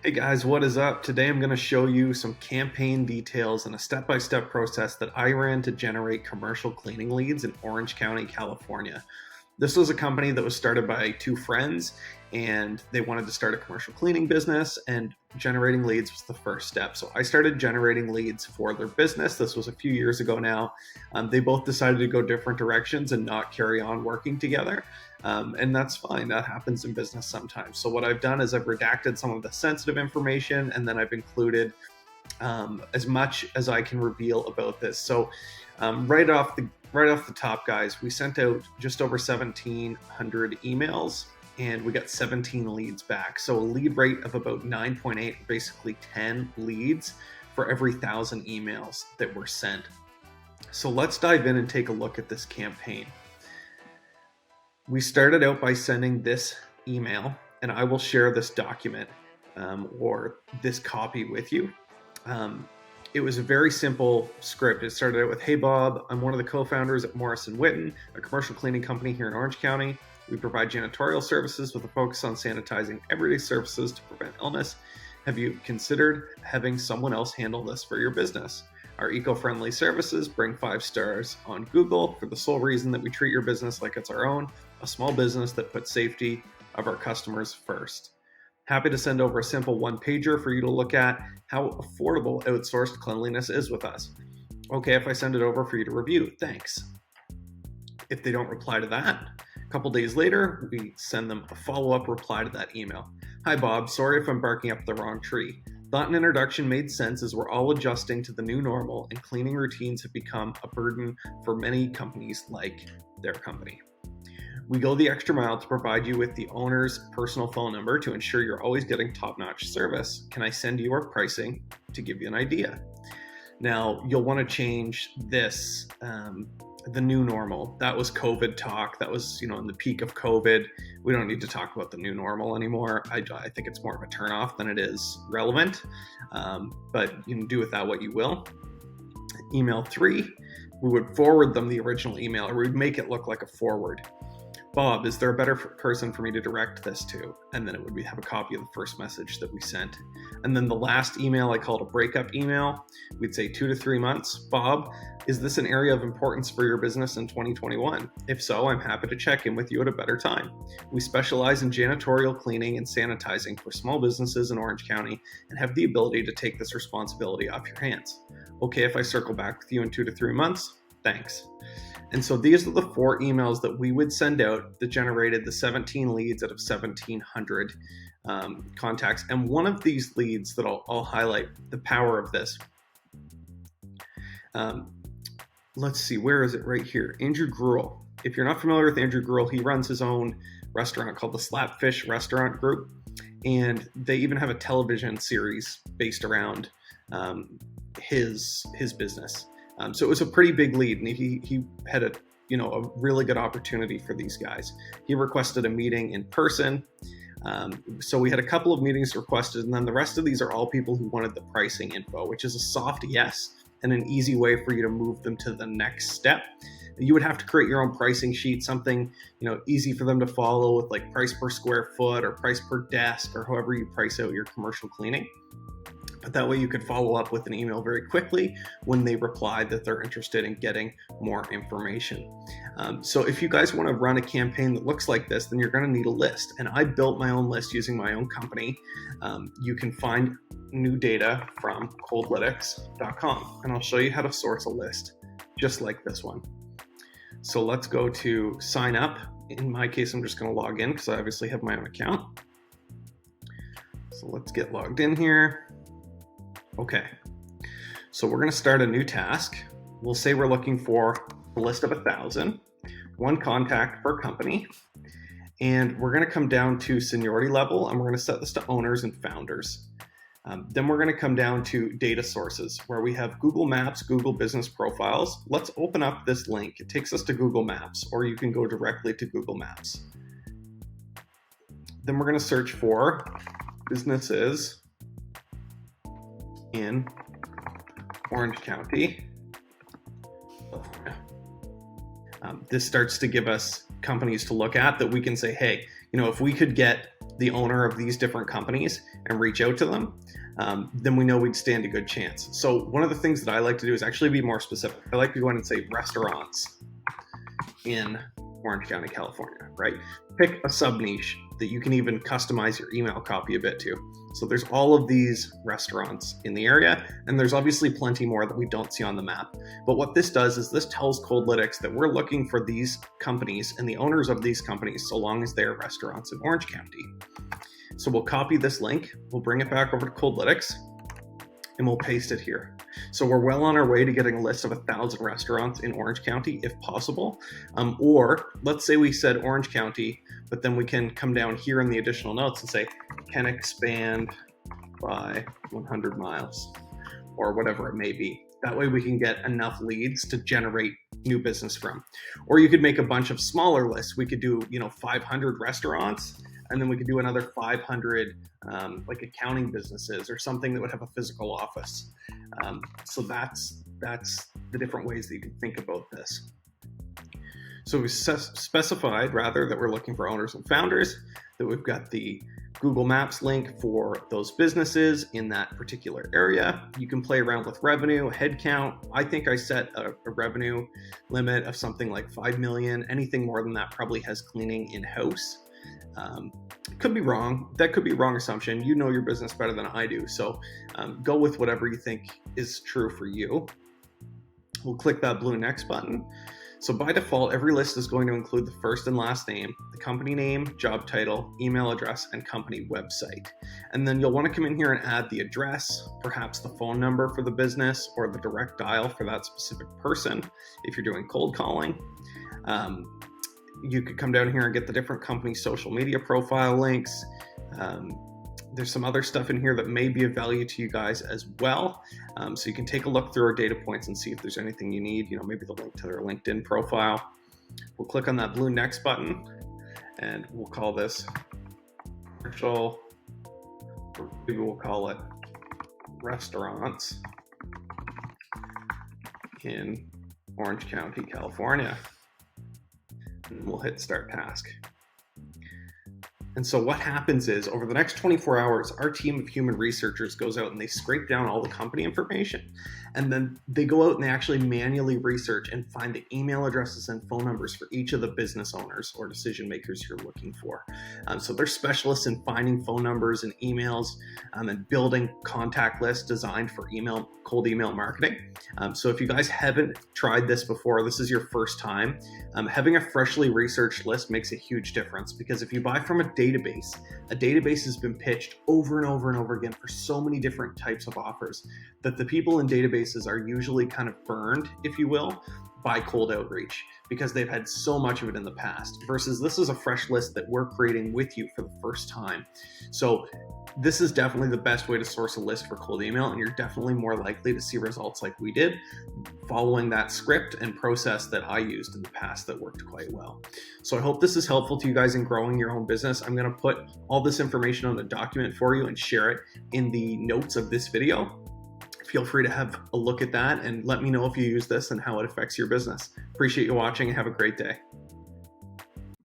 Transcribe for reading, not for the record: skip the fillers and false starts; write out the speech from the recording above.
Hey guys, what is up? Today I'm going to show you some campaign details and a step-by-step process that I ran to generate commercial cleaning leads in Orange County, California. This was a company that was started by two friends and they wanted to start a commercial cleaning business, and generating leads was the first step. So I started generating leads for their business. This was a few years ago now. They both decided to go different directions and not carry on working together. And that's fine. That happens in business sometimes. So what I've done is I've redacted some of the sensitive information, and then I've included as much as I can reveal about this. So right off the top, guys, we sent out just over 1,700 emails and we got 17 leads back. So a lead rate of about 9.8, basically 10 leads for every 1,000 emails that were sent. So let's dive in and take a look at this campaign. We started out by sending this email, and I will share this document or this copy with you. It was a very simple script. It started out with, "Hey Bob, I'm one of the co-founders at Morrison Witten, a commercial cleaning company here in Orange County. We provide janitorial services with a focus on sanitizing everyday surfaces to prevent illness. Have you considered having someone else handle this for your business? Our eco-friendly services bring 5 stars on Google for the sole reason that we treat your business like it's our own, a small business that puts safety of our customers first. Happy to send over a simple one-pager for you to look at how affordable outsourced cleanliness is with us. Okay, if I send it over for you to review, thanks." If they don't reply to that, a couple days later, we send them a follow-up reply to that email. "Hi Bob, sorry if I'm barking up the wrong tree. Thought an introduction made sense as we're all adjusting to the new normal and cleaning routines have become a burden for many companies like their company. We go the extra mile to provide you with the owner's personal phone number to ensure you're always getting top-notch service. Can I send you our pricing to give you an idea?" Now, you'll want to change this, the new normal. That was COVID talk. That was, in the peak of COVID. We don't need to talk about the new normal anymore. I think it's more of a turnoff than it is relevant, but you can do with that what you will. Email 3, we would forward them the original email, or we would make it look like a forward. "Bob, is there a better person for me to direct this to?" And then it would have a copy of the first message that we sent. And then the last email I called a breakup email. We'd say 2 to 3 months. "Bob, is this an area of importance for your business in 2021? If so, I'm happy to check in with you at a better time. We specialize in janitorial cleaning and sanitizing for small businesses in Orange County and have the ability to take this responsibility off your hands. Okay, if I circle back with you in 2 to 3 months, thanks." And so these are the 4 emails that we would send out that generated the 17 leads out of 1,700 contacts. And one of these leads that I'll highlight the power of this. Let's see, where is it? Right here. Andrew Gruel. If you're not familiar with Andrew Gruel, he runs his own restaurant called the Slapfish Restaurant Group. And they even have a television series based around his business. So it was a pretty big lead, and he had a really good opportunity for these guys. He requested a meeting in person. So we had a couple of meetings requested, and then the rest of these are all people who wanted the pricing info, which is a soft yes and an easy way for you to move them to the next step. You would have to create your own pricing sheet, something easy for them to follow with like price per square foot or price per desk or however you price out your commercial cleaning. But that way you could follow up with an email very quickly when they reply that they're interested in getting more information. So if you guys want to run a campaign that looks like this, then you're going to need a list. And I built my own list using my own company. You can find new data from coldlytics.com, and I'll show you how to source a list just like this one. So let's go to sign up. In my case, I'm just going to log in because I obviously have my own account. So let's get logged in here. Okay, so we're going to start a new task. We'll say we're looking for a list of 1,000, 1 contact per company, and we're going to come down to seniority level, and we're going to set this to owners and founders. Then we're going to come down to data sources, where we have Google Maps, Google Business Profiles. Let's open up this link. It takes us to Google Maps, or you can go directly to Google Maps. Then we're going to search for businesses in Orange County. This starts to give us companies to look at that we can say, hey, if we could get the owner of these different companies and reach out to them, then we know we'd stand a good chance. So one of the things that I like to do is actually be more specific. I like to go in and say restaurants in Orange County, California, right? Pick a sub niche that you can even customize your email copy a bit to. So there's all of these restaurants in the area, and there's obviously plenty more that we don't see on the map. But what this does is this tells Coldlytics that we're looking for these companies and the owners of these companies, so long as they're restaurants in Orange County. So we'll copy this link, we'll bring it back over to Coldlytics, and we'll paste it here. So we're well on our way to getting a list of 1,000 restaurants in Orange County, if possible. Or let's say we said Orange County, but then we can come down here in the additional notes and say, can expand by 100 miles, or whatever it may be. That way we can get enough leads to generate new business from. Or you could make a bunch of smaller lists. We could do, 500 restaurants, and then we could do another 500 like accounting businesses or something that would have a physical office. So that's the different ways that you can think about this. So we specified rather that we're looking for owners and founders, that we've got the Google Maps link for those businesses in that particular area. You can play around with revenue, headcount. I think I set a revenue limit of something like 5 million. Anything more than that probably has cleaning in-house. Could be wrong. That could be a wrong assumption. You know your business better than I do. So go with whatever you think is true for you. We'll click that blue next button. So by default, every list is going to include the first and last name, the company name, job title, email address, and company website. And then you'll want to come in here and add the address, perhaps the phone number for the business, or the direct dial for that specific person if you're doing cold calling. You could come down here and get the different company social media profile links. There's some other stuff in here that may be of value to you guys as well. So you can take a look through our data points and see if there's anything you need, maybe the link to their LinkedIn profile. We'll click on that blue next button and we'll call this commercial, or maybe we'll call it restaurants in Orange County, California. And we'll hit start task. And so what happens is over the next 24 hours, our team of human researchers goes out and they scrape down all the company information. And then they go out and they actually manually research and find the email addresses and phone numbers for each of the business owners or decision makers you're looking for. So they're specialists in finding phone numbers and emails and building contact lists designed for cold email marketing. So if you guys haven't tried this before, this is your first time, having a freshly researched list makes a huge difference, because if you buy from a database has been pitched over and over and over again for so many different types of offers that the people in databases are usually kind of burned, if you will, by cold outreach, because they've had so much of it in the past, versus this is a fresh list that we're creating with you for the first time. So this is definitely the best way to source a list for cold email, and you're definitely more likely to see results like we did following that script and process that I used in the past that worked quite well. So I hope this is helpful to you guys in growing your own business. I'm going to put all this information on a document for you and share it in the notes of this video. Feel free to have a look at that and let me know if you use this and how it affects your business. Appreciate you watching and have a great day.